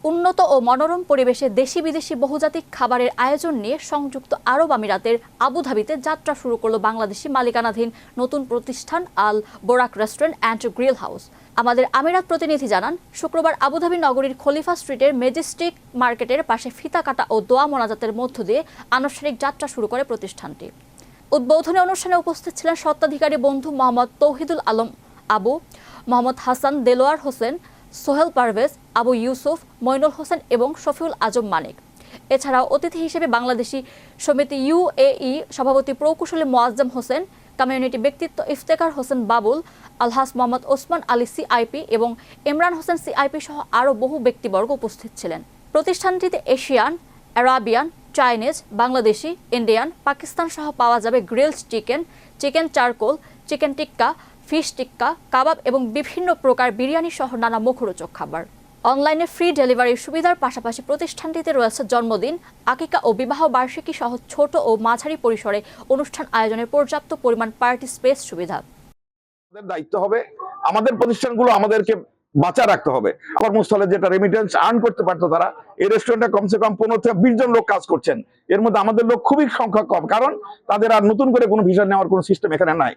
উন্নত ও মনোরম পরিবেশে দেশি বিদেশি বহুজাতিক খাবারের আয়োজন নিয়ে সংযুক্ত আরব আমিরাতের আবুধাবিতে যাত্রা শুরু করলো বাংলাদেশি মালিকানাধীন নতুন প্রতিষ্ঠান আল বোরাক রেস্টুরেন্ট অ্যান্ড গ্রিল হাউস। আমাদের আমিরাত প্রতিনিধি জানান, শুক্রবার আবুধাবি নগরীর খলিফা স্ট্রিটের মেজেস্টিক মার্কেটের পাশে ফিতা কাটা ও দোয়া মোনাজাতের মধ্য দিয়ে আনুষ্ঠানিক যাত্রা শুরু করে প্রতিষ্ঠানটি। উদ্বোধনী অনুষ্ঠানে উপস্থিত ছিলেন স্বত্বাধিকারী বন্ধু মোহাম্মদ তৌহিদুল আলম আবু, মোহাম্মদ হাসান দেলোয়ার হোসেন, সোহেল পারভেজ, আবু ইউসুফ, মইনুল হোসেন এবং শফিউল আজম মানিক। এছাড়াও অতিথি হিসেবে বাংলাদেশি সমিতি UAE সভাপতি প্রকৌশলী মোয়াজ্জেম হোসেন, কমিউনিটি ব্যক্তিত্ব ইফতেখার হোসেন বাবুল, আলহাস মোহাম্মদ ওসমান আলী CIP এবং ইমরান হোসেন CIP সহ আরও বহু ব্যক্তিবর্গ উপস্থিত ছিলেন। প্রতিষ্ঠানটিতে Asian, Arabian, Chinese, Bangladeshi, Indian, Pakistan সহ পাওয়া যাবে grilled chicken, chicken charcoal, chicken tikka, fish tikka, kebab এবং বিভিন্ন প্রকার বিরিয়ানি সহ নানা মুখরোচক খাবার। অনলাইনে ফ্রি ডেলিভারির সুবিধার পাশাপাশি প্রতিষ্ঠানটিতে রয়েছে জন্মদিন, আকিকা ও বিবাহ বার্ষিকী সহ ছোট ও মাঝারি পরিসরে অনুষ্ঠান আয়োজনের পর্যাপ্ত পরিমাণ পার্টি স্পেস সুবিধা। আমাদের দায়িত্ব হবে আমাদের প্রতিষ্ঠানগুলো আমাদেরকে বাঁচা রাখতে হবে। কর্মস্থলে যেটা রেমিটেন্স আর্ন করতে পারতো তারা, এই রেস্টুরেন্টে কমসে কম 15 থেকে 20 জন লোক কাজ করছেন। এর মধ্যে আমাদের লোক খুবই সংখ্যা কম, কারণ তাদের আর নতুন করে কোনো ভিসা নেওয়ার কোনো সিস্টেম এখানে নাই।